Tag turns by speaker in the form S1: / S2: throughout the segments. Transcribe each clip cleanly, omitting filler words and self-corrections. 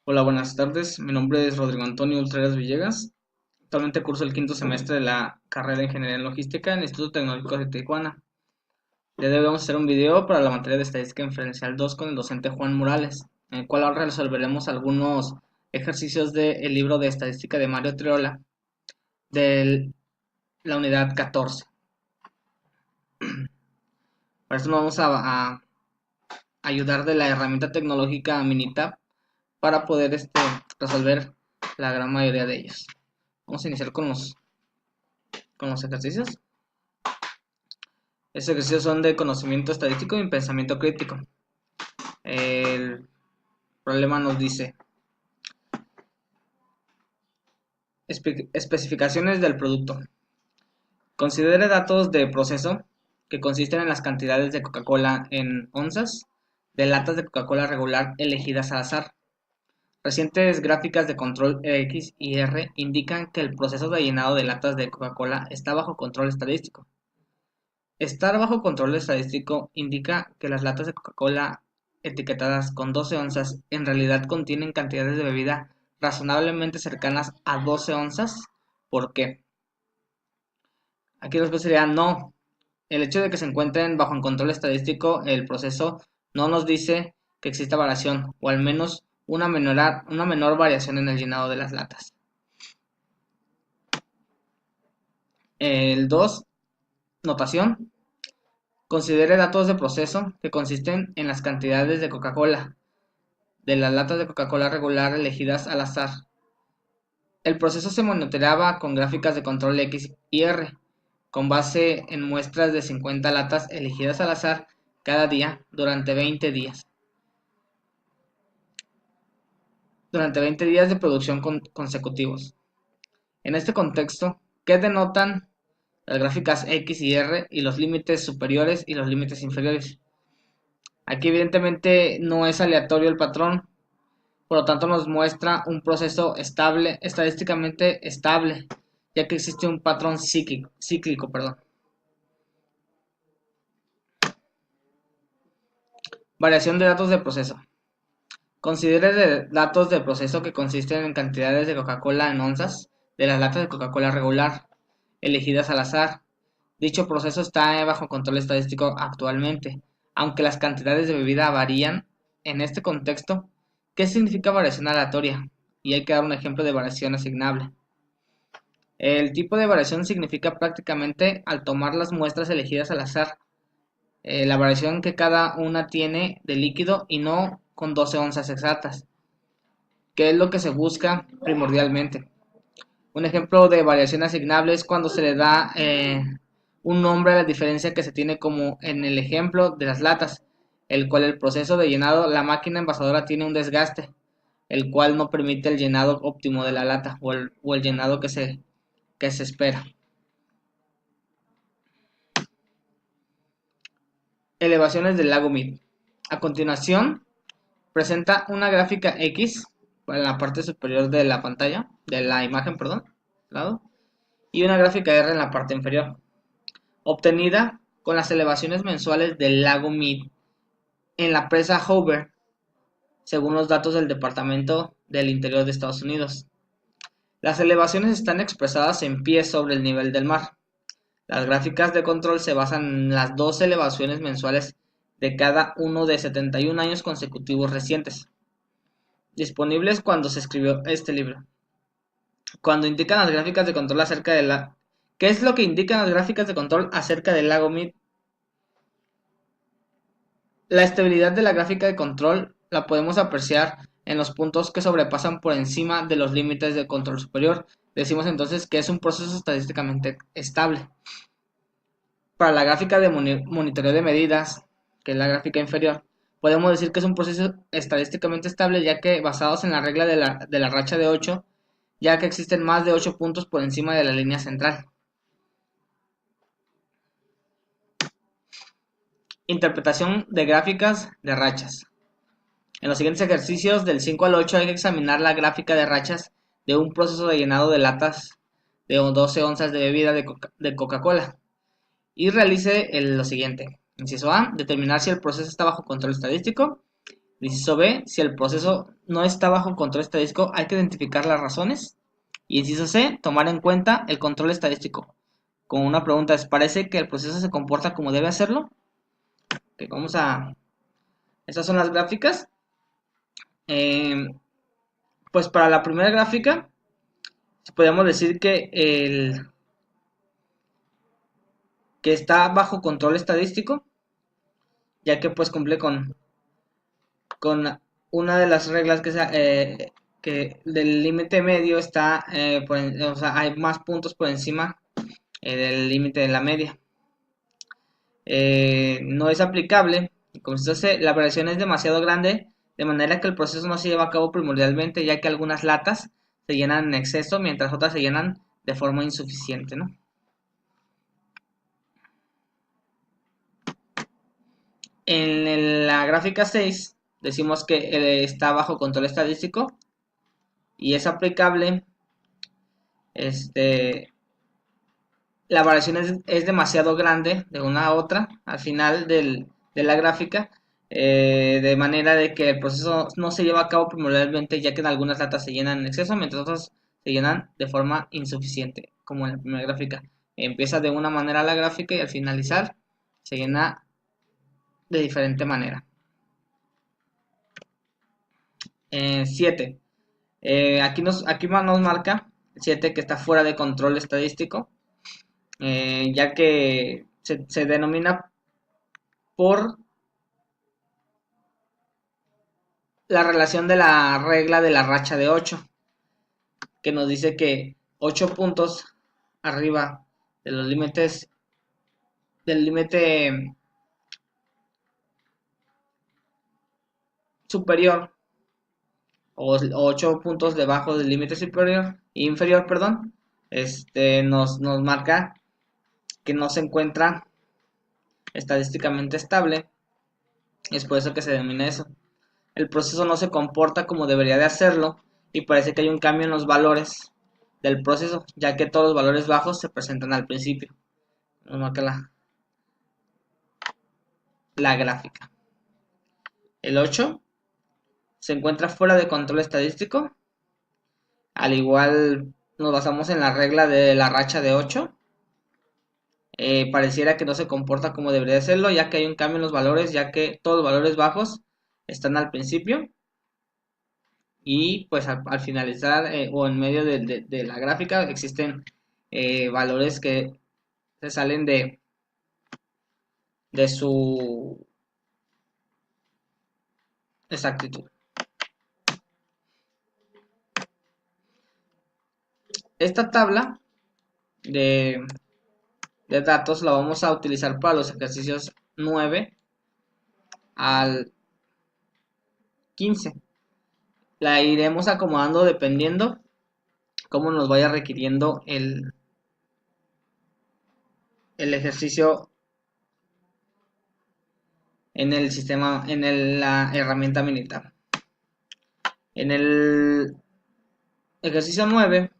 S1: Hola, buenas tardes. Mi nombre es Rodrigo Antonio Ultreras Villegas. Actualmente curso el quinto semestre de la carrera de Ingeniería en Logística en el Instituto Tecnológico de Tijuana. Ya debemos hacer un video para la materia de Estadística Inferencial 2 con el docente Juan Morales, en el cual ahora resolveremos algunos ejercicios del libro de Estadística de Mario Triola de la unidad 14. Para esto nos vamos a ayudar de la herramienta tecnológica Minitab para poder resolver la gran mayoría de ellos. Vamos a iniciar con los ejercicios. Estos ejercicios son de conocimiento estadístico y pensamiento crítico. El problema nos dice especificaciones del producto. Considere datos de proceso que consisten en las cantidades de Coca-Cola en onzas de latas de Coca-Cola regular elegidas al azar. Recientes gráficas de control X y R indican que el proceso de llenado de latas de Coca-Cola está bajo control estadístico. Estar bajo control estadístico indica que las latas de Coca-Cola etiquetadas con 12 onzas en realidad contienen cantidades de bebida razonablemente cercanas a 12 onzas. ¿Por qué? Aquí la respuesta sería no. El hecho de que se encuentren bajo control estadístico el proceso no nos dice que exista variación, o al menos una menor variación en el llenado de las latas. El 2, notación. Considere datos de proceso que consisten en las cantidades de Coca-Cola, de las latas de Coca-Cola regular elegidas al azar. El proceso se monitoreaba con gráficas de control X y R, con base en muestras de 50 latas elegidas al azar cada día durante 20 días. Durante 20 días de producción consecutivos. En este contexto, ¿qué denotan las gráficas X y R y los límites superiores y los límites inferiores? Aquí evidentemente no es aleatorio el patrón, por lo tanto nos muestra un proceso estable, estadísticamente estable, ya que existe un patrón cíclico. Variación de datos de proceso. Considere datos de proceso que consisten en cantidades de Coca-Cola en onzas de las latas de Coca-Cola regular, elegidas al azar. Dicho proceso está bajo control estadístico actualmente, aunque las cantidades de bebida varían. En este contexto, ¿qué significa variación aleatoria? Y hay que dar un ejemplo de variación asignable. El tipo de variación significa prácticamente al tomar las muestras elegidas al azar, la variación que cada una tiene de líquido y no con 12 onzas exactas, que es lo que se busca primordialmente. Un ejemplo de variación asignable es cuando se le da un nombre a la diferencia que se tiene, como en el ejemplo de las latas, el cual el proceso de llenado, la máquina envasadora tiene un desgaste, el cual no permite el llenado óptimo de la lata o el llenado que se espera. Elevaciones del lago Mead. A continuación, presenta una gráfica X en la parte superior de la pantalla, de la imagen, perdón, lado, y una gráfica R en la parte inferior, obtenida con las elevaciones mensuales del lago Mead en la presa Hoover, según los datos del Departamento del Interior de Estados Unidos. Las elevaciones están expresadas en pies sobre el nivel del mar. Las gráficas de control se basan en las dos elevaciones mensuales de cada uno de 71 años consecutivos recientes, disponibles cuando se escribió este libro. Cuando indican las gráficas de control acerca de la... ¿Qué es lo que indican las gráficas de control acerca del lago Mead? La estabilidad de la gráfica de control la podemos apreciar en los puntos que sobrepasan por encima de los límites de control superior. Decimos entonces que es un proceso estadísticamente estable. Para la gráfica de monitoreo de medidas, que es la gráfica inferior, podemos decir que es un proceso estadísticamente estable, ya que basados en la regla de la racha de 8, ya que existen más de 8 puntos por encima de la línea central. Interpretación de gráficas de rachas. En los siguientes ejercicios del 5 al 8 hay que examinar la gráfica de rachas de un proceso de llenado de latas de 12 onzas de bebida de Coca-Cola y realice lo siguiente. Inciso A, determinar si el proceso está bajo control estadístico. Inciso B, si el proceso no está bajo control estadístico, hay que identificar las razones. Y inciso C, tomar en cuenta el control estadístico. Con una pregunta es, ¿parece que el proceso se comporta como debe hacerlo? Okay, estas son las gráficas. Pues para la primera gráfica, podríamos decir que está bajo control estadístico, ya que pues cumple con una de las reglas que del límite medio está, o sea, hay más puntos por encima del límite de la media. No es aplicable, como se hace, la variación es demasiado grande, de manera que el proceso no se lleva a cabo primordialmente, ya que algunas latas se llenan en exceso, mientras otras se llenan de forma insuficiente, ¿no? En la gráfica 6 decimos que está bajo control estadístico y es aplicable. La variación es demasiado grande de una a otra al final de la gráfica, de manera de que el proceso no se lleva a cabo primordialmente, ya que en algunas latas se llenan en exceso, mientras otras se llenan de forma insuficiente, como en la primera gráfica. Empieza de una manera la gráfica y al finalizar se llena de diferente manera. 7. Aquí nos marca 7 que está fuera de control estadístico, ya que se denomina por la relación de la regla de la racha de 8, que nos dice que 8 puntos arriba de los límites del límite superior o 8 puntos debajo del límite inferior, perdón, nos marca que no se encuentra estadísticamente estable. Es por eso que se denomina eso. El proceso no se comporta como debería de hacerlo y parece que hay un cambio en los valores del proceso, ya que todos los valores bajos se presentan al principio. Nos marca la gráfica. El 8 se encuentra fuera de control estadístico. Al igual nos basamos en la regla de la racha de 8. Pareciera que no se comporta como debería hacerlo, ya que hay un cambio en los valores, ya que todos los valores bajos están al principio. Y pues al finalizar o en medio de la gráfica existen valores que se salen de su exactitud. Esta tabla de datos la vamos a utilizar para los ejercicios 9 al 15. La iremos acomodando dependiendo cómo nos vaya requiriendo el ejercicio en el sistema, la herramienta Minitab. En el ejercicio 9,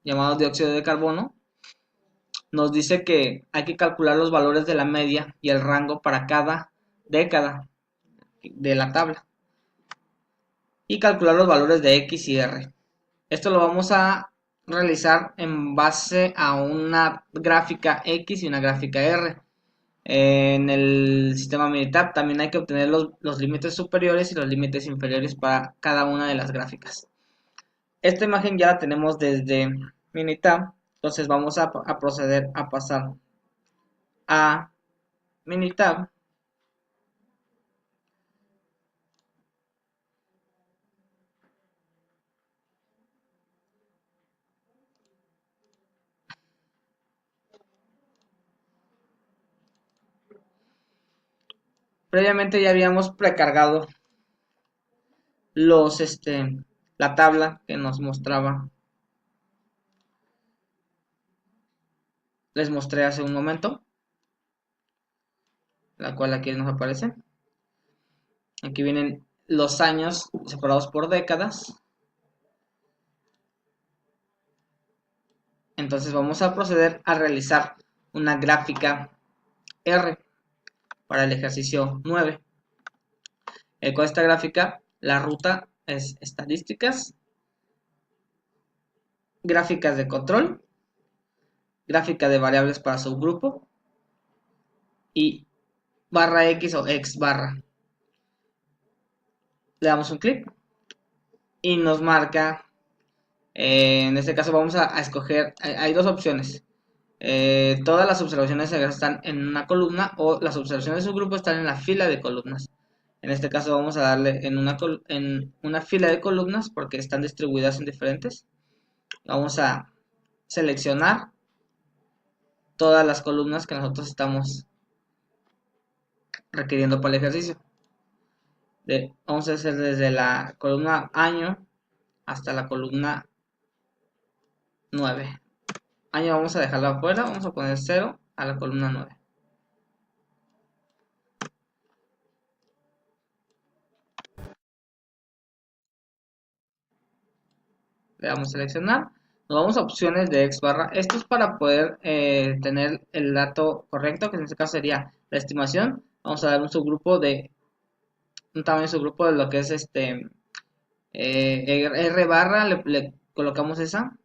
S1: llamado dióxido de carbono, nos dice que hay que calcular los valores de la media y el rango para cada década de la tabla y calcular los valores de X y R. Esto lo vamos a realizar en base a una gráfica X y una gráfica R. En el sistema Minitab también hay que obtener los límites superiores y los límites inferiores para cada una de las gráficas. Esta imagen ya la tenemos desde Minitab, entonces vamos a proceder a pasar a Minitab. Previamente ya habíamos precargado la tabla que nos mostraba, les mostré hace un momento, la cual aquí nos aparece. Aquí vienen los años separados por décadas. Entonces vamos a proceder a realizar una gráfica R para el ejercicio 9. Con esta gráfica, la ruta es estadísticas, gráficas de control, gráfica de variables para subgrupo y barra X o X barra. Le damos un clic y nos marca, en este caso vamos a escoger, hay dos opciones. Todas las observaciones están en una columna o las observaciones de subgrupo están en la fila de columnas. En este caso vamos a darle en una fila de columnas porque están distribuidas en diferentes. Vamos a seleccionar todas las columnas que nosotros estamos requiriendo para el ejercicio. Vamos a hacer desde la columna año hasta la columna 9. Año vamos a dejarlo afuera, vamos a poner 0 a la columna 9. Le damos a seleccionar, nos vamos a opciones de X barra. Esto es para poder tener el dato correcto, que en este caso sería la estimación. Vamos a dar un subgrupo de un tamaño subgrupo de lo que es R barra, le colocamos esa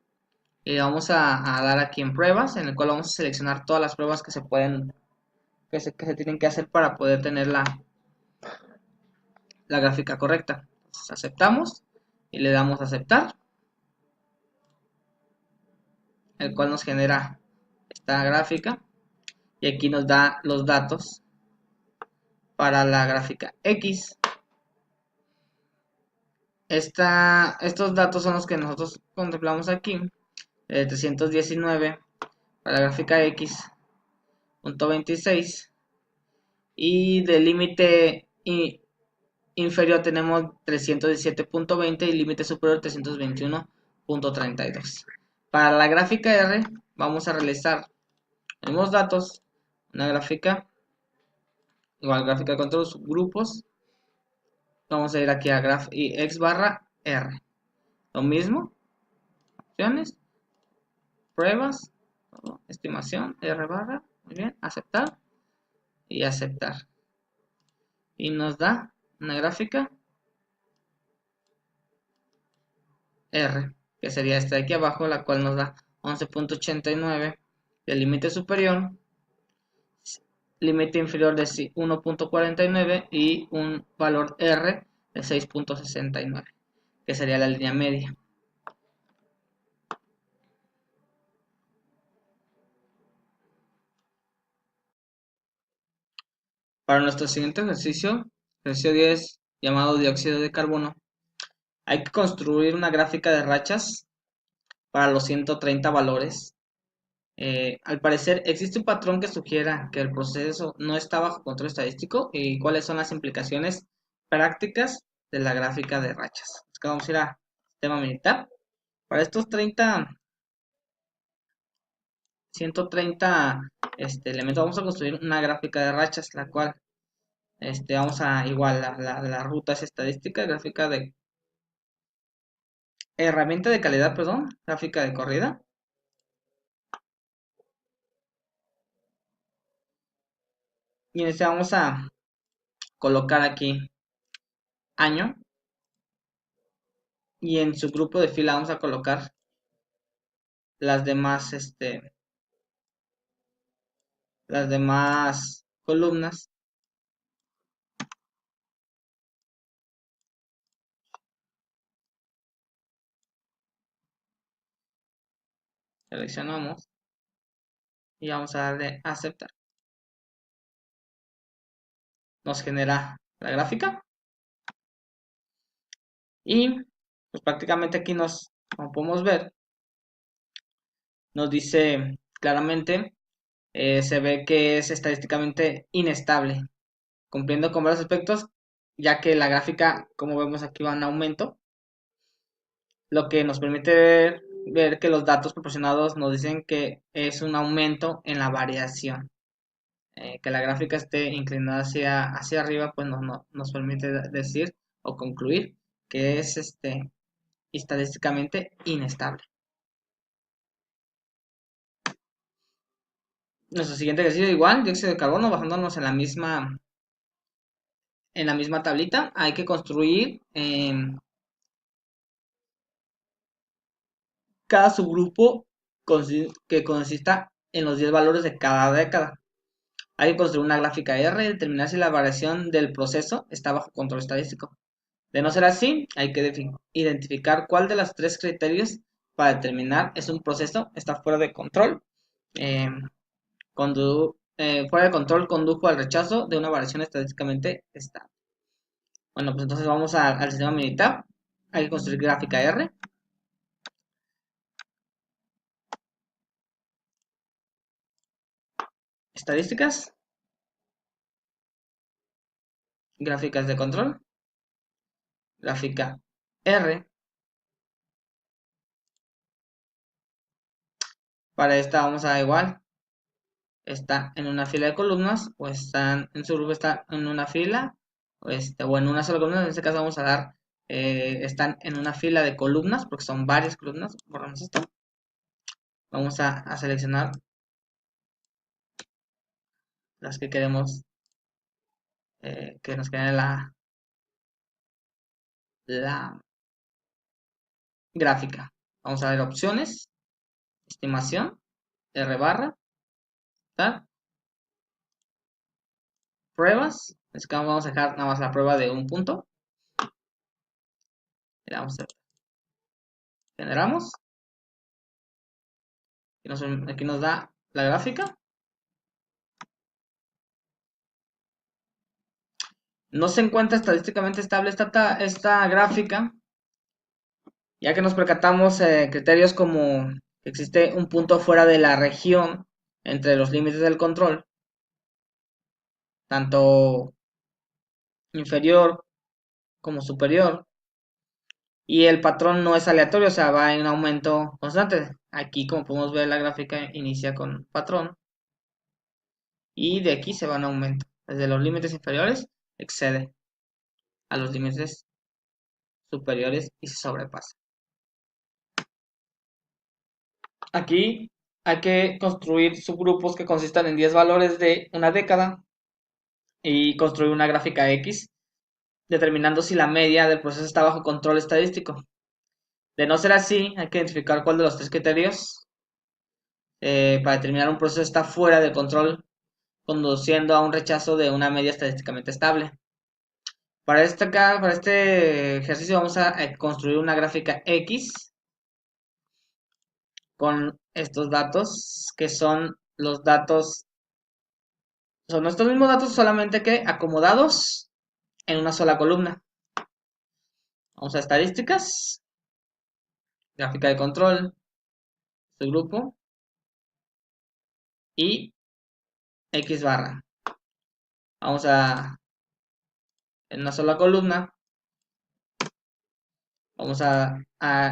S1: y vamos a dar aquí en pruebas, en el cual vamos a seleccionar todas las pruebas que se pueden, que se tienen que hacer para poder tener la gráfica correcta. Entonces, aceptamos y le damos a aceptar, el cual nos genera esta gráfica y aquí nos da los datos para la gráfica X. Estos datos son los que nosotros contemplamos aquí. 319 para la gráfica X, punto 26, y del límite inferior tenemos 317.20 y límite superior 321.32. Para la gráfica R vamos a realizar los mismos datos, una gráfica, igual gráfica de control, subgrupos. Vamos a ir aquí a graph y X barra R. Lo mismo, opciones, pruebas, estimación, R barra, muy bien, aceptar y aceptar. Y nos da una gráfica R, que sería esta de aquí abajo, la cual nos da 11.89 del límite superior, límite inferior de 1.49 y un valor R de 6.69, que sería la línea media. Para nuestro siguiente ejercicio 10, llamado dióxido de carbono, hay que construir una gráfica de rachas para los 130 valores. Al parecer existe un patrón que sugiera que el proceso no está bajo control estadístico y cuáles son las implicaciones prácticas de la gráfica de rachas. Así que vamos a ir a sistema militar. Para estos 130 elementos vamos a construir una gráfica de rachas, la cual vamos a igual la ruta es estadística, gráfica de herramienta de calidad, perdón, gráfica de corrida. Y en este vamos a colocar aquí año y en su grupo de fila vamos a colocar las demás columnas. Seleccionamos y vamos a darle a aceptar. Nos genera la gráfica y pues prácticamente aquí como podemos ver, nos dice claramente, se ve que es estadísticamente inestable, cumpliendo con varios aspectos, ya que la gráfica, como vemos aquí, va en aumento, lo que nos permite ver que los datos proporcionados nos dicen que es un aumento en la variación. Que la gráfica esté inclinada hacia arriba, pues nos permite decir o concluir que es estadísticamente inestable. Nuestro siguiente ejercicio igual, dióxido de carbono, basándonos en la misma en la misma tablita hay que construir cada subgrupo que consista en los 10 valores de cada década. Hay que construir una gráfica R y determinar si la variación del proceso está bajo control estadístico. De no ser así, hay que identificar cuál de los tres criterios para determinar es un proceso está fuera de control. Eh, fuera de control condujo al rechazo de una variación estadísticamente estable. Bueno, pues entonces vamos al sistema militar. Hay que construir gráfica R. Estadísticas. Gráficas de control. Gráfica R. Para esta vamos a igual. Está en una fila de columnas o están en su grupo está en una fila o en una sola columna. En este caso vamos a dar están en una fila de columnas porque son varias columnas. Borramos esto. Vamos a seleccionar las que queremos que nos quede la gráfica. Vamos a ver opciones, estimación, R barra, tal, pruebas. Es que vamos a dejar nada más la prueba de un punto. Le damos a generamos. Aquí nos da la gráfica. No se encuentra estadísticamente estable esta gráfica, ya que nos percatamos criterios como que existe un punto fuera de la región entre los límites del control, tanto inferior como superior, y el patrón no es aleatorio, o sea, va en aumento constante. Aquí, como podemos ver, la gráfica inicia con patrón y de aquí se va en aumento. Desde los límites inferiores excede a los límites superiores y se sobrepasa. Aquí hay que construir subgrupos que consistan en 10 valores de una década y construir una gráfica X, determinando si la media del proceso está bajo control estadístico. De no ser así, hay que identificar cuál de los tres criterios para determinar un proceso está fuera de control, conduciendo a un rechazo de una media estadísticamente estable. Para este ejercicio vamos a construir una gráfica X con estos datos, que son los datos, son estos mismos datos solamente que acomodados en una sola columna. Vamos a estadísticas, gráfica de control, subgrupo y X barra. Vamos en una sola columna, vamos a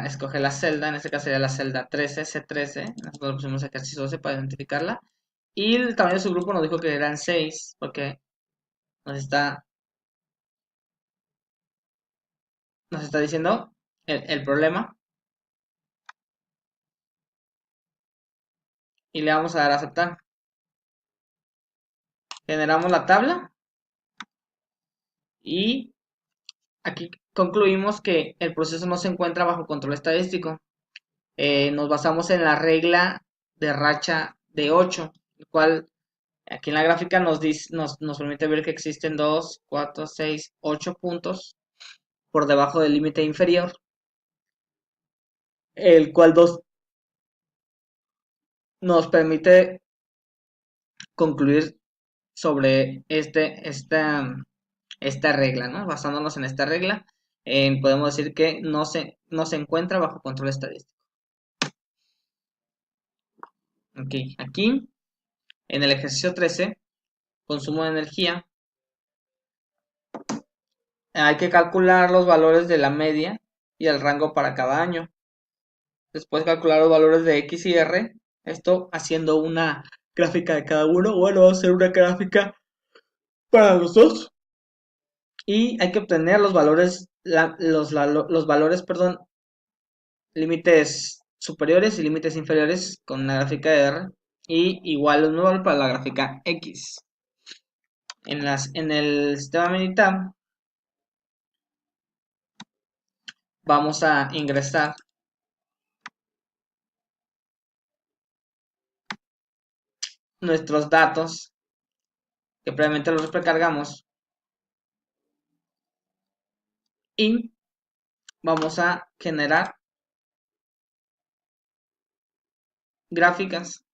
S1: escoger la celda, en este caso sería la celda 13, C13, nosotros pusimos ejercicio 12 para identificarla. Y el tamaño de su grupo nos dijo que eran 6, porque nos está, nos está diciendo el problema. Y le vamos a dar a aceptar. Generamos la tabla. Y aquí concluimos que el proceso no se encuentra bajo control estadístico. Nos basamos en la regla de racha de 8, el cual aquí en la gráfica nos permite ver que existen 2, 4, 6, 8 puntos por debajo del límite inferior, el cual nos permite concluir sobre esta regla, ¿no? Basándonos en esta regla, podemos decir que no se encuentra bajo control estadístico. Ok, aquí en el ejercicio 13, consumo de energía, hay que calcular los valores de la media y el rango para cada año. Después calcular los valores de X y R, esto haciendo una gráfica de cada uno. Bueno, vamos a hacer una gráfica para los dos. Y hay que obtener los valores, los valores, perdón, límites superiores y límites inferiores con una gráfica de R. Y igual un valor para la gráfica X. En el sistema Minitab vamos a ingresar nuestros datos que previamente los precargamos y vamos a generar gráficas.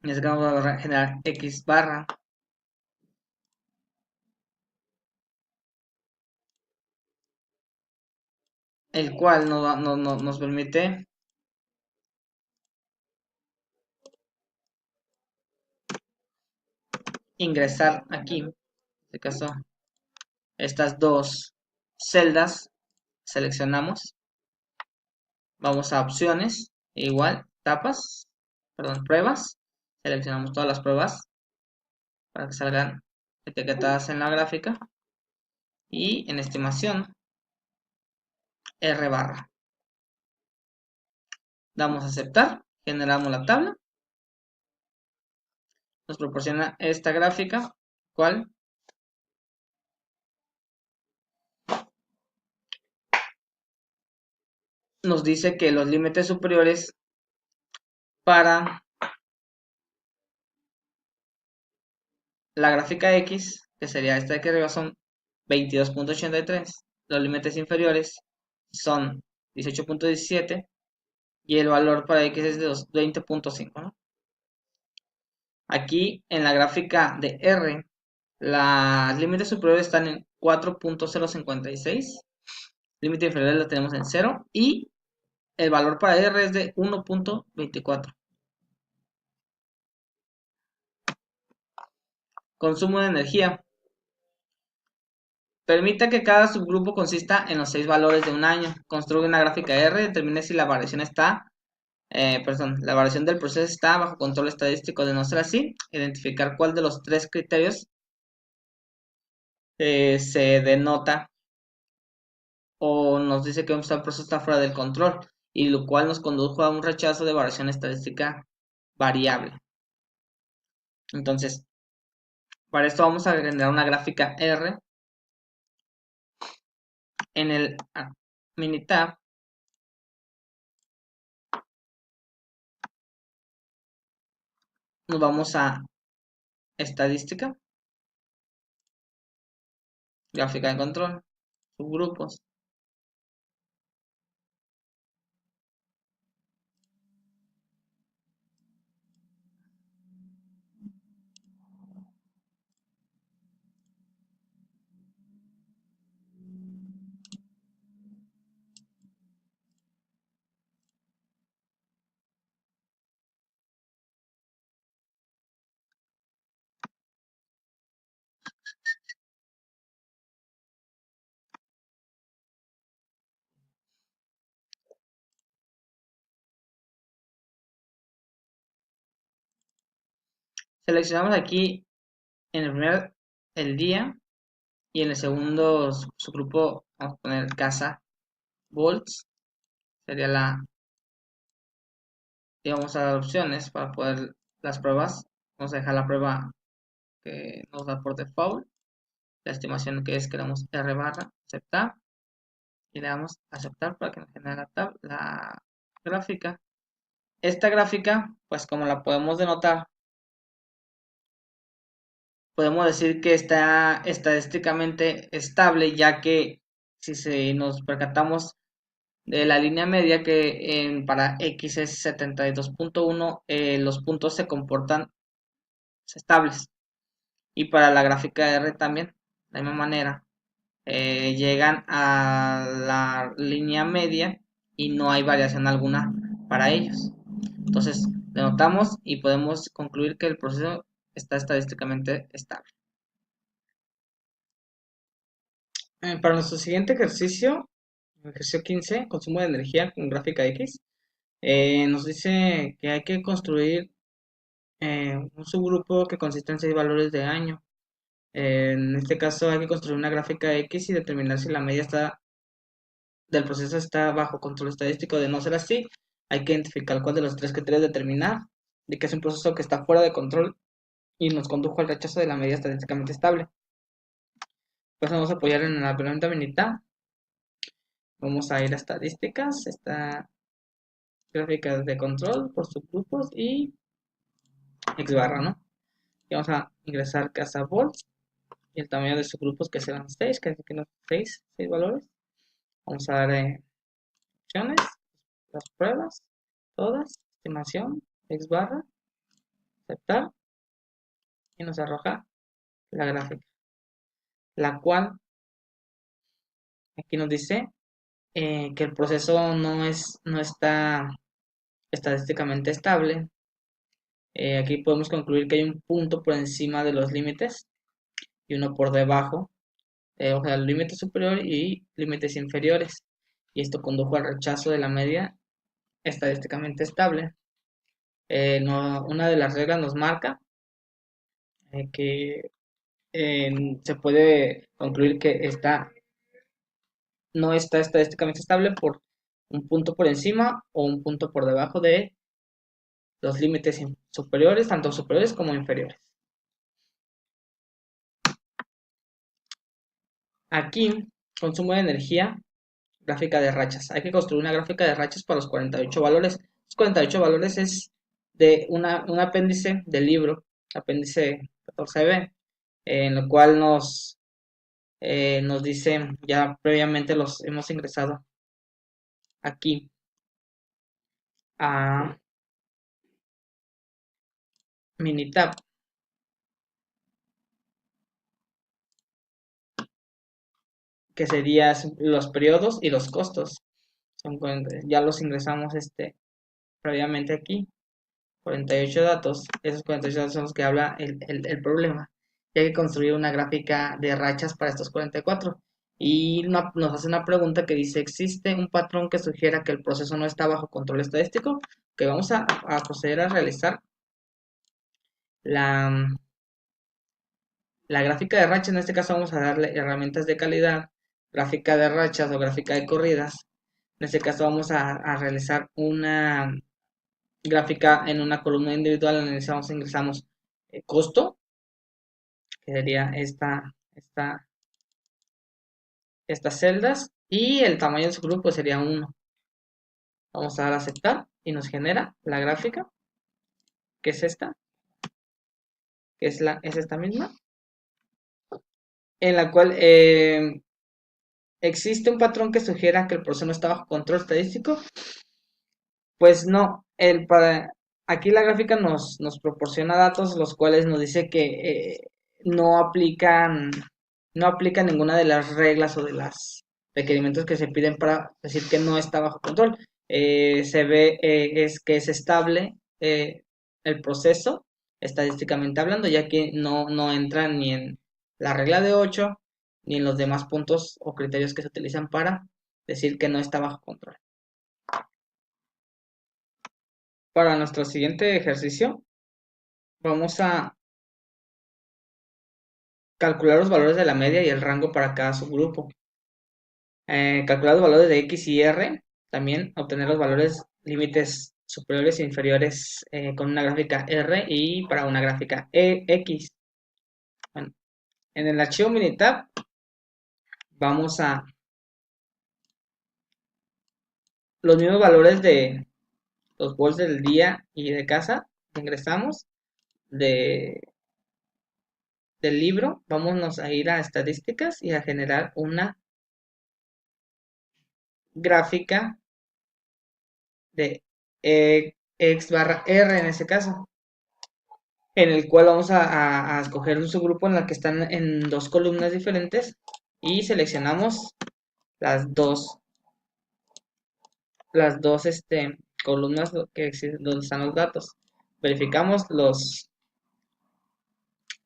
S1: En este caso vamos a generar X barra, el cual nos permite ingresar aquí, en este caso, estas dos celdas, seleccionamos, vamos a opciones, igual, pruebas, seleccionamos todas las pruebas para que salgan etiquetadas en la gráfica y en estimación R barra. Damos a aceptar, generamos la tabla, nos proporciona esta gráfica, cual nos dice que los límites superiores para la gráfica X, que sería esta de aquí arriba, son 22.83. Los límites inferiores son 18.17 y el valor para X es de 20.5, ¿no? Aquí en la gráfica de R, los límites superiores están en 4.056, límite inferior lo tenemos en 0 y el valor para R es de 1.24. Consumo de energía. Permite que cada subgrupo consista en los 6 valores de un año. Construye una gráfica R, determine si la variación la variación del proceso está bajo control estadístico. De no ser así, identificar cuál de los 3 criterios se denota o nos dice que el proceso está fuera del control, y lo cual nos condujo a un rechazo de variación estadística variable. Entonces, para esto vamos a generar una gráfica R en el Minitab. Nos vamos a estadística, gráfica de control, subgrupos. Seleccionamos aquí en el primer el día y en el segundo subgrupo vamos a poner casa volts, sería y vamos a dar opciones para poder las pruebas. Vamos a dejar la prueba que nos da por default, la estimación que es, queremos R barra, aceptar, y le damos a aceptar para que nos genere la gráfica. Esta gráfica, pues como la podemos denotar, podemos decir que está estadísticamente estable, ya que si nos percatamos de la línea media que para X es 72.1, los puntos se comportan estables. Y para la gráfica R también, de la misma manera, llegan a la línea media y no hay variación alguna para ellos. Entonces, denotamos y podemos concluir que el proceso está estadísticamente estable. Para nuestro siguiente ejercicio 15, consumo de energía con gráfica X, nos dice que hay que construir un subgrupo que consiste en 6 valores de año. En este caso hay que construir una gráfica X y determinar si la media del proceso está bajo control estadístico. De no ser así, hay que identificar cuál de los 3 criterios determinar, de que es un proceso que está fuera de control y nos condujo al rechazo de la medida estadísticamente estable. Pues vamos a apoyar en la pregunta minita. Vamos a ir a estadísticas, esta gráfica de control por subgrupos y X barra, ¿no? Y vamos a ingresar casa volts y el tamaño de subgrupos que serán 6, que es aquí los 6 valores. Vamos a dar opciones, las pruebas, todas, estimación, X barra, aceptar y nos arroja la gráfica, la cual aquí nos dice que el proceso no está estadísticamente estable. Aquí podemos concluir que hay un punto por encima de los límites y uno por debajo, o sea, el límite superior y límites inferiores. Y esto condujo al rechazo de la media estadísticamente estable. Una de las reglas nos marca que se puede concluir que no está estadísticamente estable por un punto por encima o un punto por debajo de los límites superiores, tanto superiores como inferiores. Aquí, consumo de energía, gráfica de rachas. Hay que construir una gráfica de rachas para los 48 valores. Los 48 valores es de un apéndice del libro, apéndice 14b, en lo cual nos dice, ya previamente los hemos ingresado aquí a Minitab. Que serían los periodos y los costos. Ya los ingresamos previamente aquí. 48 datos. Esos 48 datos son los que habla el problema. Y hay que construir una gráfica de rachas para estos 44. Y nos hace una pregunta que dice, ¿existe un patrón que sugiera que el proceso no está bajo control estadístico? Que vamos a proceder a realizar la, la gráfica de rachas. En este caso vamos a darle herramientas de calidad, gráfica de rachas o gráfica de corridas. En este caso vamos a realizar una gráfica en una columna individual. Analizamos, ingresamos costo, que sería estas celdas, y el tamaño de su grupo sería 1. Vamos a dar a aceptar y nos genera la gráfica, que es esta, que es esta misma, en la cual existe un patrón que sugiera que el proceso no está bajo control estadístico. Pues no, aquí la gráfica nos proporciona datos los cuales nos dice que no aplican ninguna de las reglas o de los requerimientos que se piden para decir que no está bajo control. Se ve es que es estable el proceso estadísticamente hablando, ya que no entra ni en la regla de 8 ni en los demás puntos o criterios que se utilizan para decir que no está bajo control. Para nuestro siguiente ejercicio, vamos a calcular los valores de la media y el rango para cada subgrupo. Calcular los valores de X y R, también obtener los valores límites superiores e inferiores con una gráfica R y para una gráfica X. Bueno, en el archivo Minitab vamos a los mismos valores de los volts del día y de casa que ingresamos del libro. Vámonos a ir a estadísticas y a generar una gráfica de X barra R en ese caso, en el cual vamos a escoger un subgrupo en la que están en dos columnas diferentes y seleccionamos las dos columnas donde están los datos. Verificamos los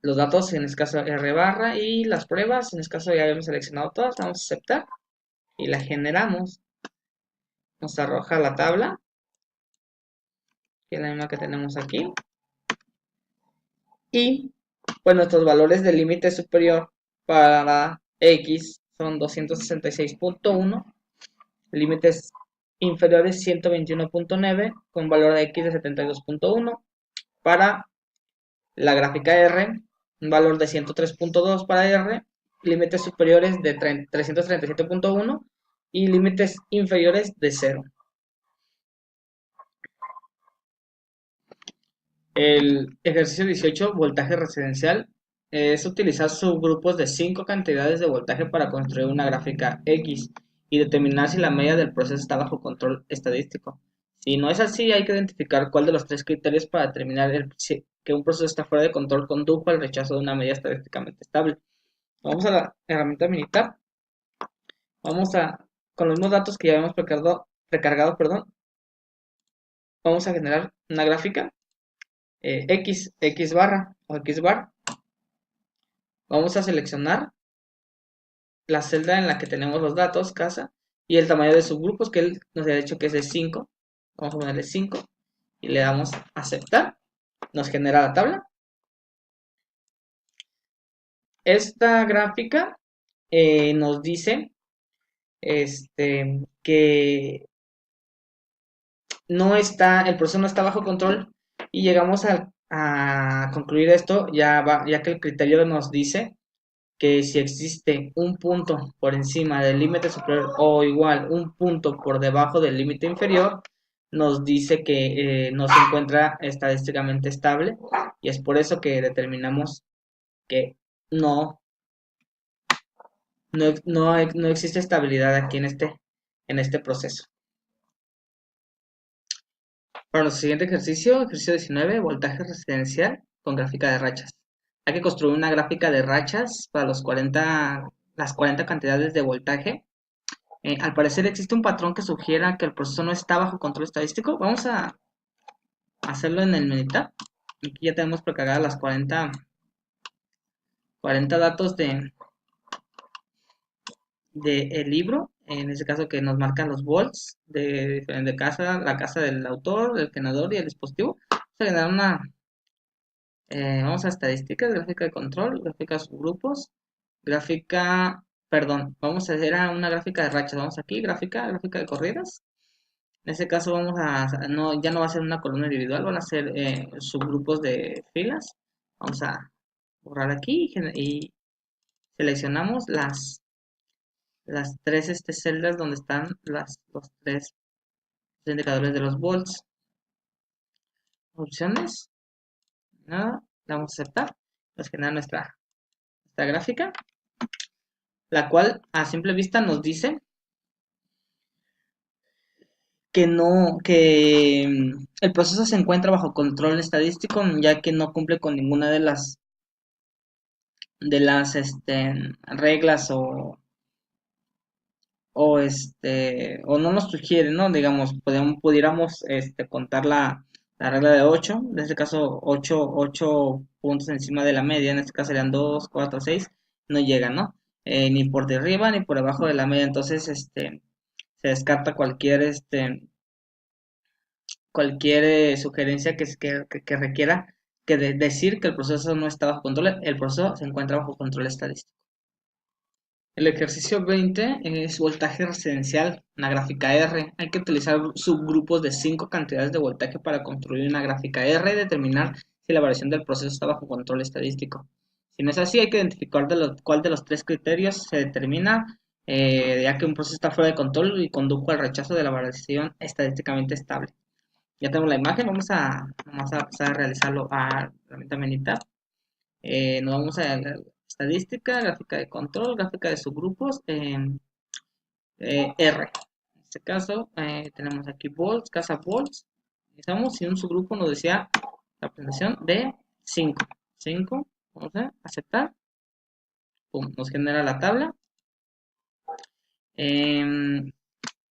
S1: datos, en este caso R barra, y las pruebas, en este caso ya habíamos seleccionado todas, vamos a aceptar y la generamos. Nos arroja la tabla, que es la misma que tenemos aquí. Y pues nuestros valores del límite superior para X son 266.1, límites inferiores 121.9 con valor de X de 72.1. Para La gráfica R, un valor de 103.2 para R, límites superiores de 337.1 y límites inferiores de 0. El ejercicio 18, voltaje residencial, es utilizar subgrupos de 5 cantidades de voltaje para construir una gráfica X y determinar si la media del proceso está bajo control estadístico. Si no es así, hay que identificar cuál de los tres criterios para determinar que un proceso está fuera de control condujo al rechazo de una media estadísticamente estable. Vamos a la herramienta Minitab. Vamos a, con los mismos datos que ya habíamos precargado, perdón, vamos a generar una gráfica X barra o X bar. Vamos a seleccionar la celda en la que tenemos los datos, casa, y el tamaño de subgrupos que él nos ha dicho que es de 5. Vamos a ponerle 5 y le damos a aceptar. Nos genera la tabla. Esta gráfica nos dice que el proceso no está bajo control y llegamos a concluir esto ya que el criterio nos dice que si existe un punto por encima del límite superior o igual un punto por debajo del límite inferior, nos dice que no se encuentra estadísticamente estable y es por eso que determinamos que no existe estabilidad aquí en este proceso. Para nuestro siguiente ejercicio 19, voltaje residencial con gráfica de rachas. Hay que construir una gráfica de rachas para las 40 cantidades de voltaje. Al parecer existe un patrón que sugiera que el proceso no está bajo control estadístico. Vamos a hacerlo en el Minitab. Aquí ya tenemos precargadas las 40 datos el libro, en este caso que nos marcan los volts de casa, la casa del autor, el generador y el dispositivo. Vamos a generar vamos a estadísticas, gráfica de control, gráfica de subgrupos, vamos a hacer una gráfica de rachas. Vamos aquí, gráfica de corridas. En este caso ya no va a ser una columna individual, van a ser subgrupos de filas. Vamos a borrar aquí y seleccionamos las tres celdas donde están los tres indicadores de los volts. Opciones, nada, le vamos a aceptar. Nos genera nuestra gráfica, la cual a simple vista nos dice que el proceso se encuentra bajo control estadístico, ya que no cumple con ninguna de las reglas o no nos sugiere, ¿no? Digamos, pudiéramos contar la regla de 8, en este caso 8 puntos encima de la media, en este caso serían 2, 4, 6, no llega, ¿no? Ni por de arriba ni por debajo de la media, entonces se descarta cualquier sugerencia que requiera decir que el proceso no está bajo control, el proceso se encuentra bajo control estadístico. El ejercicio 20 es voltaje residencial, una gráfica R. Hay que utilizar subgrupos de 5 cantidades de voltaje para construir una gráfica R y determinar si la variación del proceso está bajo control estadístico. Si no es así, hay que identificar cuál de los tres criterios se determina, ya que un proceso está fuera de control y condujo al rechazo de la variación estadísticamente estable. Ya tenemos la imagen, vamos a pasar a realizarlo a la herramienta Minitab. Nos vamos a la estadística, gráfica de control, gráfica de subgrupos, R. En este caso, tenemos aquí volts, casa volts. Estamos si un subgrupo nos decía la presentación de 5. 5, vamos a aceptar. Pum, nos genera la tabla.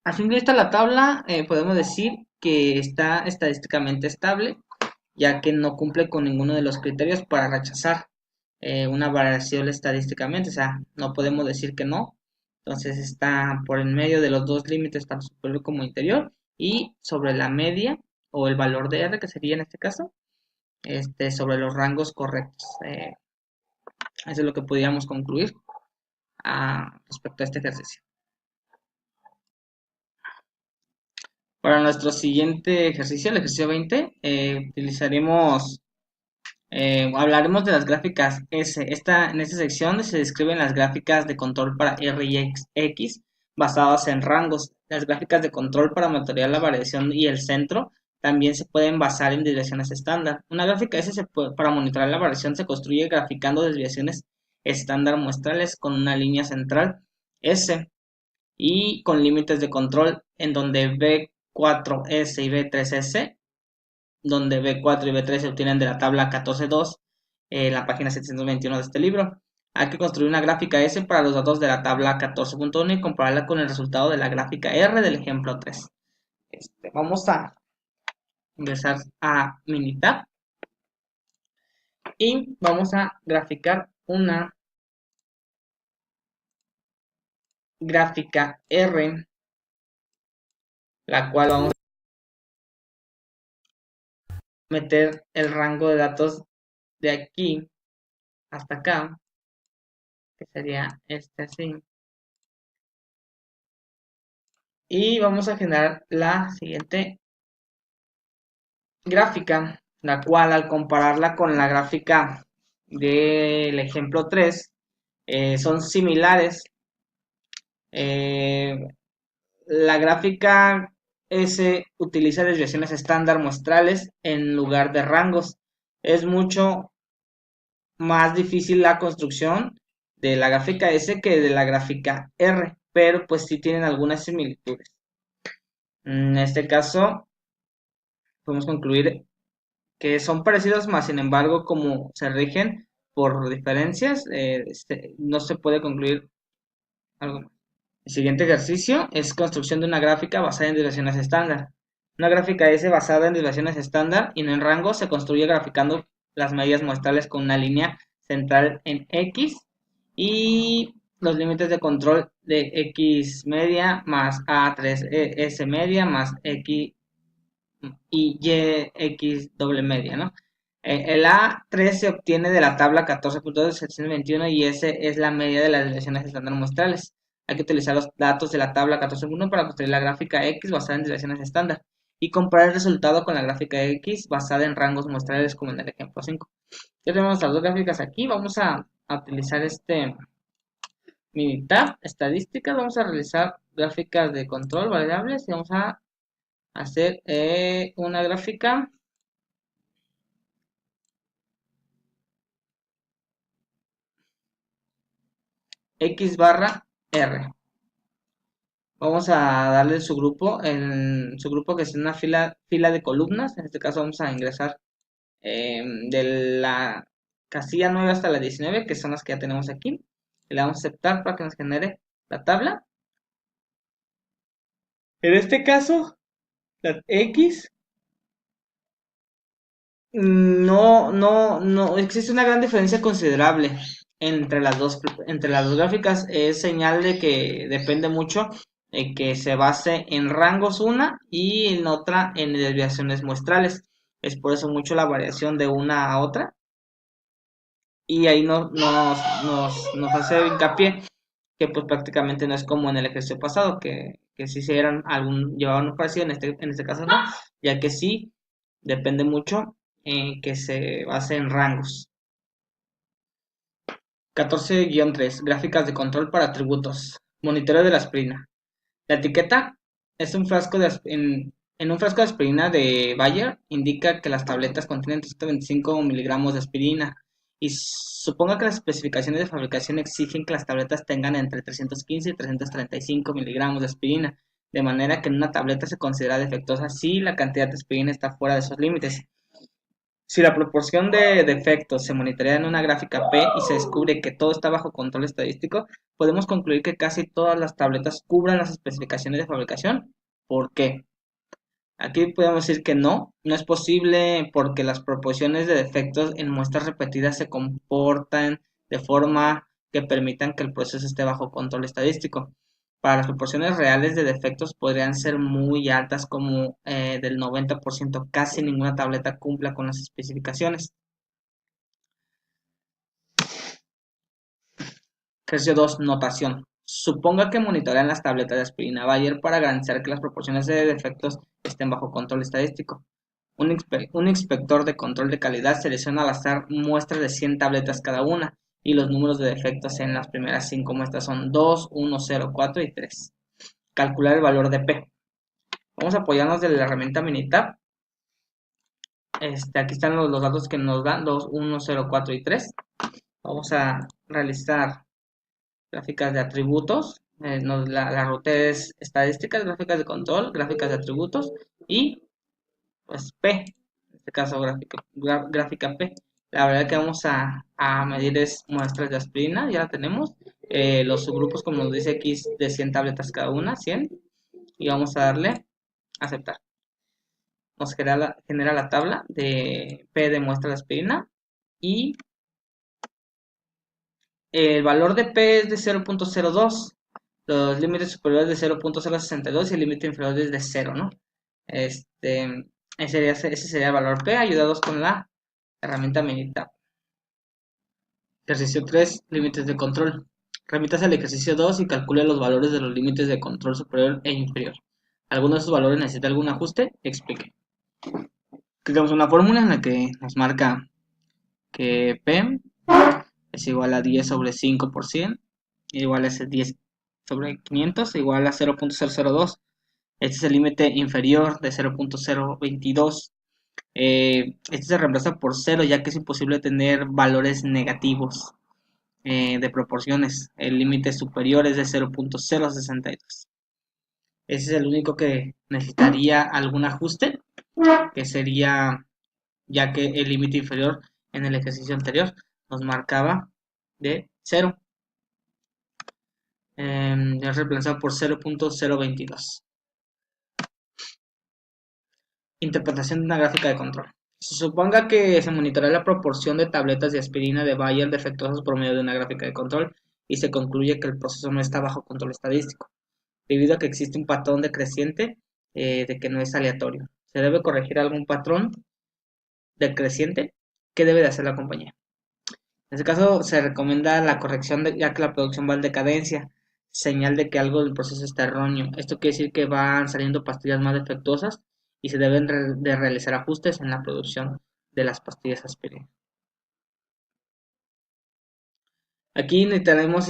S1: A simple vista la tabla podemos decir que está estadísticamente estable, ya que no cumple con ninguno de los criterios para rechazar una variación estadísticamente, o sea, no podemos decir que no. Entonces está por el medio de los dos límites, tanto superior como interior, y sobre la media o el valor de R, que sería en este caso, sobre los rangos correctos. Eso es lo que podríamos concluir respecto a este ejercicio. Para nuestro siguiente ejercicio, el ejercicio 20, utilizaremos Hablaremos de las gráficas S. En esta sección se describen las gráficas de control para R y X basadas en rangos. Las gráficas de control para monitorear la variación y el centro también se pueden basar en desviaciones estándar. Una gráfica S para monitorear la variación se construye graficando desviaciones estándar muestrales con una línea central S y con límites de control en donde B4S y B3S, donde B4 y B3 se obtienen de la tabla 14.2 en la página 721 de este libro. Hay que construir una gráfica S para los datos de la tabla 14.1 y compararla con el resultado de la gráfica R del ejemplo 3. Vamos a ingresar a Minitab y vamos a graficar una gráfica R, la cual vamos a meter el rango de datos de aquí hasta acá, que sería este así. Y vamos a generar la siguiente gráfica, la cual al compararla con la gráfica del ejemplo 3, son similares. Eh, la gráfica S utiliza desviaciones estándar muestrales en lugar de rangos. Es mucho más difícil la construcción de la gráfica S que de la gráfica R, pero pues sí tienen algunas similitudes. En este caso, podemos concluir que son parecidos, más sin embargo, como se rigen por diferencias, no se puede concluir algo más. El siguiente ejercicio es construcción de una gráfica basada en desviaciones estándar. Una gráfica S basada en desviaciones estándar y no en rango se construye graficando las medias muestrales con una línea central en X y los límites de control de X media más A3S media más X y YX doble media, ¿no? El A3 se obtiene de la tabla 14.2 de 721 y ese es la media de las desviaciones estándar muestrales. Hay que utilizar los datos de la tabla 14.1 para construir la gráfica X basada en desviaciones estándar y comparar el resultado con la gráfica X basada en rangos muestrales como en el ejemplo 5. Ya tenemos las dos gráficas aquí. Vamos a utilizar este Minitab, estadísticas. Vamos a realizar gráficas de control variables y vamos a hacer una gráfica X barra R. Vamos a darle su grupo, en su grupo que es una fila de columnas. En este caso vamos a ingresar de la casilla 9 hasta la 19, que son las que ya tenemos aquí. Le damos a aceptar para que nos genere la tabla. En este caso, la X no existe una gran diferencia considerable entre las dos gráficas. Es señal de que depende mucho de que se base en rangos una y en otra en desviaciones muestrales. Es por eso mucho la variación de una a otra. Y ahí nos hace hincapié que pues prácticamente no es como en el ejercicio pasado, que sí se llevaban un parecido, en este caso no, ya que sí depende mucho que se base en rangos. 14-3. Gráficas de control para atributos. Monitoreo de la aspirina. La etiqueta es un frasco en un frasco de aspirina de Bayer indica que las tabletas contienen 325 miligramos de aspirina y suponga que las especificaciones de fabricación exigen que las tabletas tengan entre 315 y 335 miligramos de aspirina, de manera que en una tableta se considera defectuosa si la cantidad de aspirina está fuera de esos límites. Si la proporción de defectos se monitorea en una gráfica P y se descubre que todo está bajo control estadístico, podemos concluir que casi todas las tabletas cubran las especificaciones de fabricación. ¿Por qué? Aquí podemos decir que no es posible porque las proporciones de defectos en muestras repetidas se comportan de forma que permitan que el proceso esté bajo control estadístico. Para las proporciones reales de defectos podrían ser muy altas como del 90%, casi ninguna tableta cumpla con las especificaciones. Ejercicio 2. Notación. Suponga que monitorean las tabletas de aspirina Bayer para garantizar que las proporciones de defectos estén bajo control estadístico. Un inspector de control de calidad selecciona al azar muestras de 100 tabletas cada una y los números de defectos en las primeras 5 muestras son 2, 1, 0, 4 y 3. Calcular el valor de P. Vamos a apoyarnos de la herramienta Minitab. Aquí están los datos que nos dan 2, 1, 0, 4 y 3. Vamos a realizar gráficas de atributos. La ruta es estadísticas, gráficas de control, gráficas de atributos y pues P, en este caso gráfica P. La verdad que vamos a medir es muestras de aspirina, ya la tenemos. Los subgrupos, como nos dice aquí, de 100 tabletas cada una, 100. Y vamos a darle aceptar. Nos genera la tabla de P de muestra de aspirina y el valor de P es de 0.02. Los límites superiores de 0.062 y el límite inferior es de 0, ¿no? Ese sería el valor P, ayudados con la herramienta Minitab. Ejercicio 3, límites de control. Remítase al ejercicio 2 y calcule los valores de los límites de control superior e inferior. ¿Alguno de esos valores necesita algún ajuste? Explique. Aquí tenemos una fórmula en la que nos marca que P es igual a 10 sobre 5%, igual a ese 10 sobre 500, igual a 0.002. Este es el límite inferior de 0.022. Este se reemplaza por 0 ya que es imposible tener valores negativos de proporciones. El límite superior es de 0.062. Ese es el único que necesitaría algún ajuste, que sería ya que el límite inferior en el ejercicio anterior nos marcaba de 0. Es reemplazado por 0.022. Interpretación de una gráfica de control. Se suponga que se monitorea la proporción de tabletas de aspirina de Bayer defectuosas por medio de una gráfica de control y se concluye que el proceso no está bajo control estadístico, debido a que existe un patrón decreciente de que no es aleatorio. Se debe corregir algún patrón decreciente. ¿Qué debe de hacer la compañía? En este caso se recomienda la corrección ya que la producción va en decadencia, señal de que algo del proceso está erróneo. Esto quiere decir que van saliendo pastillas más defectuosas y se deben de realizar ajustes en la producción de las pastillas aspirina. Aquí necesitaremos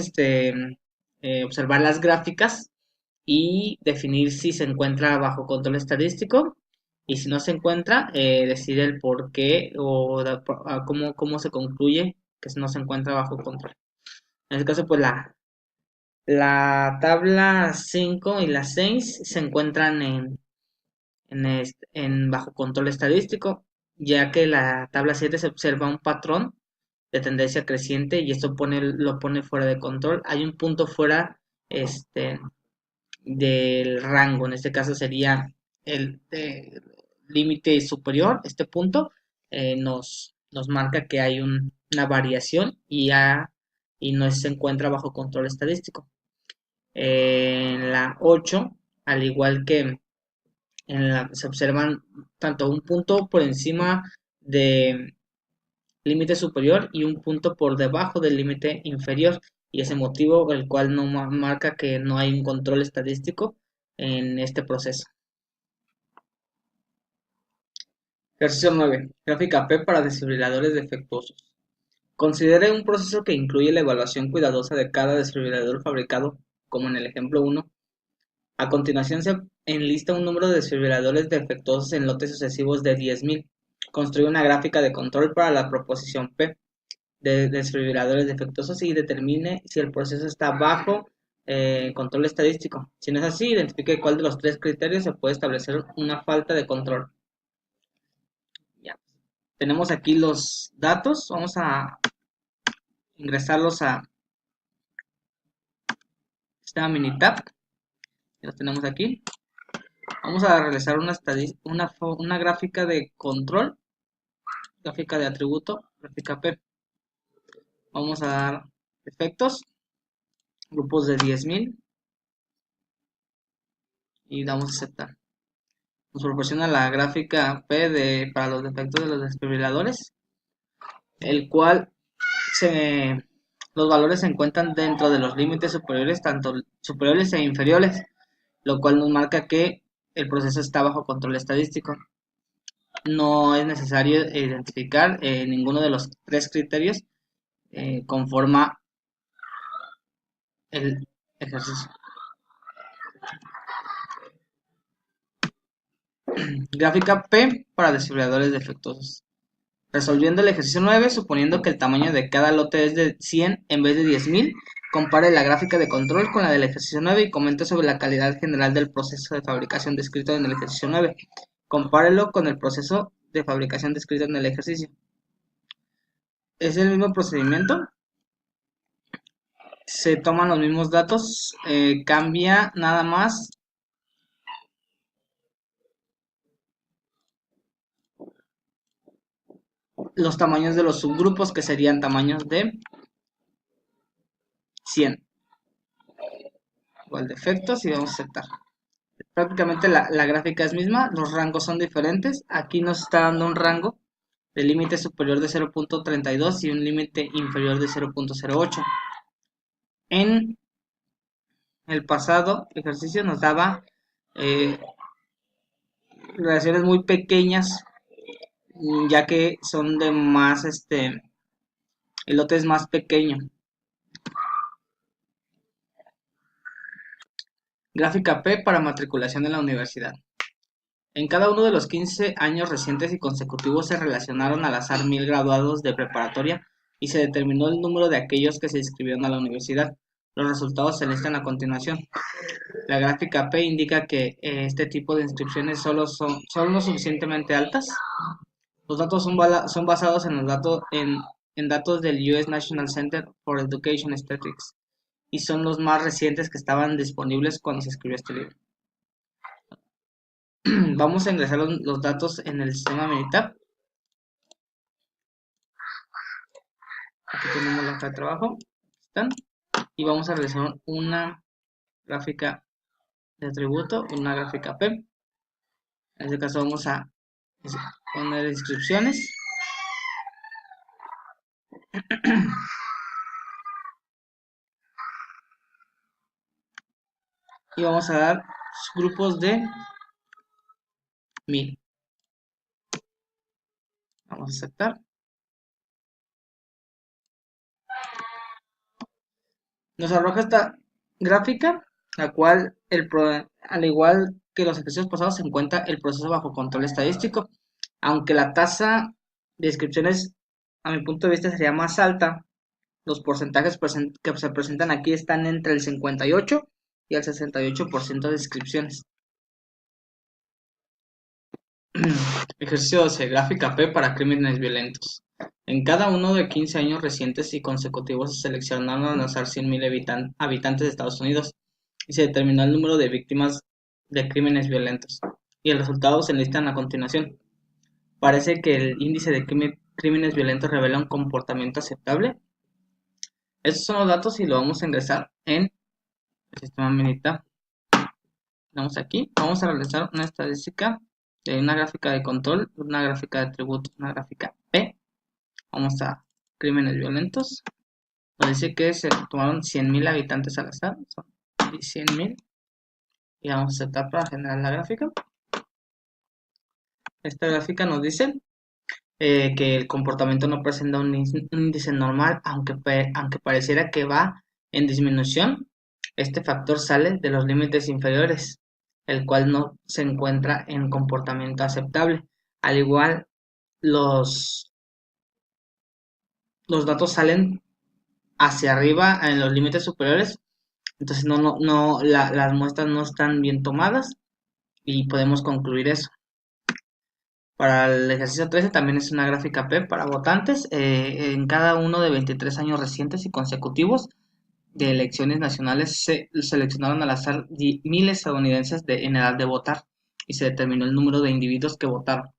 S1: observar las gráficas y definir si se encuentra bajo control estadístico y si no se encuentra, decir el por qué o cómo se concluye que no se encuentra bajo control. En este caso, pues la tabla 5 y la 6 se encuentran en bajo control estadístico, ya que la tabla 7 se observa un patrón de tendencia creciente y esto lo pone fuera de control. Hay un punto fuera del rango, en este caso sería el límite superior. Este punto nos marca que hay una variación y no se encuentra bajo control estadístico. En la 8, al igual que se observan tanto un punto por encima de límite superior y un punto por debajo del límite inferior, y ese motivo el cual no marca que no hay un control estadístico en este proceso. Ejercicio 9. Gráfica P para desfibriladores defectuosos. Considere un proceso que incluye la evaluación cuidadosa de cada desfibrilador fabricado, como en el ejemplo 1. A continuación se enlista un número de desfibriladores defectuosos en lotes sucesivos de 10.000. Construye una gráfica de control para la proposición P de desfibriladores defectuosos y determine si el proceso está bajo control estadístico. Si no es así, identifique cuál de los 3 criterios se puede establecer una falta de control. Ya. Tenemos aquí los datos. Vamos a ingresarlos a sistema Minitab. Ya los tenemos aquí. Vamos a realizar una gráfica de control, gráfica de atributo, gráfica P. Vamos a dar efectos, grupos de 10.000 y damos a aceptar. Nos proporciona la gráfica P para los defectos de los desfibriladores, el cual los valores se encuentran dentro de los límites superiores, tanto superiores e inferiores, lo cual nos marca que el proceso está bajo control estadístico. no es necesario identificar ninguno de los tres criterios conforma el ejercicio. Gráfica P para desfibriladores defectuosos. Resolviendo el ejercicio 9, suponiendo que el tamaño de cada lote es de 100 en vez de 10.000, compare la gráfica de control con la del ejercicio 9 y comente sobre la calidad general del proceso de fabricación descrito en el ejercicio 9. Compárelo con el proceso de fabricación descrito en el ejercicio. Es el mismo procedimiento, se toman los mismos datos, cambia nada más los tamaños de los subgrupos, que serían tamaños de 100. Igual de efectos y vamos a aceptar. Prácticamente la gráfica es misma, los rangos son diferentes. Aquí nos está dando un rango de límite superior de 0.32 y un límite inferior de 0.08. En el pasado ejercicio nos daba relaciones muy pequeñas, ya que son de más, el lote es más pequeño. Gráfica P para matriculación en la universidad. En cada uno de los 15 años recientes y consecutivos se relacionaron al azar 1000 graduados de preparatoria y se determinó el número de aquellos que se inscribieron a la universidad. Los resultados se listan a continuación. La gráfica P indica que este tipo de inscripciones solo son lo suficientemente altas. Los datos son basados en datos del US National Center for Education Statistics y son los más recientes que estaban disponibles cuando se escribió este libro. Vamos a ingresar los datos en el sistema Minitab. Aquí tenemos la hoja de trabajo. ¿Están? Y vamos a realizar una gráfica de atributo, una gráfica P. En este caso vamos a poner inscripciones. Y vamos a dar grupos de 1000. Vamos a aceptar. Nos arroja esta gráfica, la cual, al igual que los ejercicios pasados, se encuentra el proceso bajo control estadístico. Aunque la tasa de inscripciones, a mi punto de vista, sería más alta, los porcentajes que se presentan aquí están entre el 58 y el 68% de inscripciones. Ejercicio 12. Gráfica P para crímenes violentos. En cada uno de 15 años recientes y consecutivos se seleccionaron al azar 100.000 habitantes de Estados Unidos y se determinó el número de víctimas de crímenes violentos. Y el resultado se enlistan a continuación. Parece que el índice de crímenes violentos revela un comportamiento aceptable. Estos son los datos y lo vamos a ingresar en el sistema Minitab. Vamos aquí, vamos a realizar una estadística de una gráfica de control, una gráfica de atributos, una gráfica P. Vamos a crímenes violentos. Nos dice que se tomaron 100.000 habitantes al azar, son 100.000. Y vamos a aceptar para generar la gráfica. Esta gráfica nos dice que el comportamiento no presenta un índice normal, aunque pareciera que va en disminución. Este factor sale de los límites inferiores, el cual no se encuentra en comportamiento aceptable. Al igual, los datos salen hacia arriba en los límites superiores, entonces las muestras no están bien tomadas y podemos concluir eso. Para el ejercicio 13 también es una gráfica P para votantes. En cada uno de 23 años recientes y consecutivos de elecciones nacionales se seleccionaron al azar 1.000 estadounidenses en edad de votar y se determinó el número de individuos que votaron.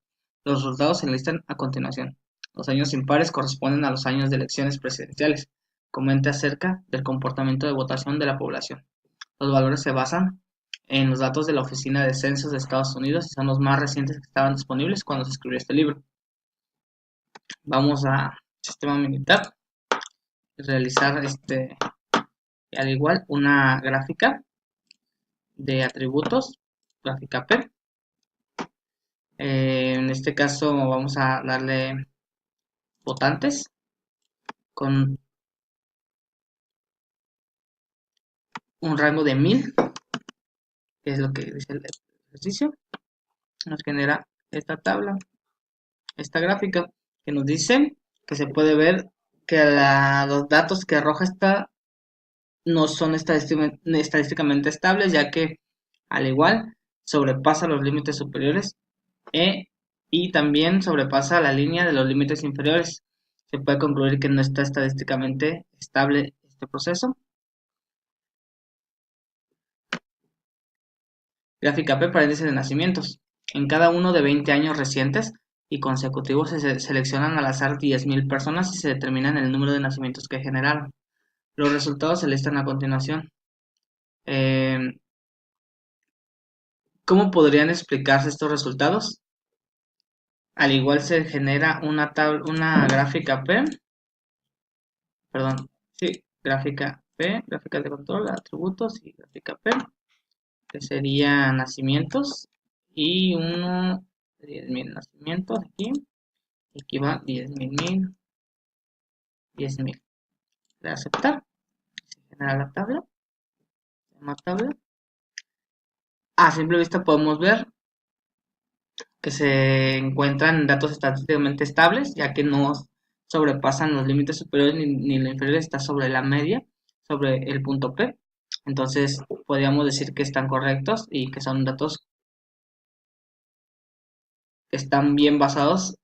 S1: Los resultados se enlistan a continuación. Los años impares corresponden a los años de elecciones presidenciales. Comente acerca del comportamiento de votación de la población. Los valores se basan en los datos de la Oficina de Censos de Estados Unidos y son los más recientes que estaban disponibles cuando se escribió este libro. Vamos a sistema Minitab, realizar al igual una gráfica de atributos, gráfica P. En este caso vamos a darle votantes con un rango de 1000, que es lo que dice el ejercicio. Nos genera esta tabla, esta gráfica, que nos dice que se puede ver que los datos que arroja esta no son estadísticamente estables, ya que al igual sobrepasa los límites superiores y también sobrepasa la línea de los límites inferiores. Se puede concluir que no está estadísticamente estable este proceso. Gráfica P para índice de nacimientos. En cada uno de 20 años recientes y consecutivos se seleccionan al azar 10.000 personas y se determinan el número de nacimientos que generaron. Los resultados se listan a continuación. Eh, ¿Cómo podrían explicarse estos resultados? Al igual se genera una gráfica P, perdón, sí, gráfica P, gráfica de control, atributos y gráfica P, que sería nacimientos y uno de 10.000 nacimientos aquí, y aquí va 10.000, 10.000. De aceptar, se genera la tabla, se llama tabla. A simple vista podemos ver que se encuentran datos estadísticamente estables, ya que no sobrepasan los límites superiores ni la inferior, está sobre la media, sobre el punto P. Entonces, podríamos decir que están correctos y que son datos que están bien basados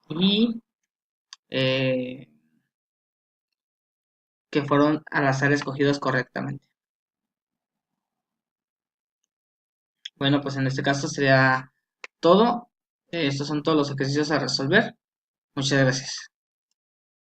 S1: y eh, que fueron al azar escogidos correctamente. Bueno, pues en este caso sería todo. Estos son todos los ejercicios a resolver. Muchas gracias.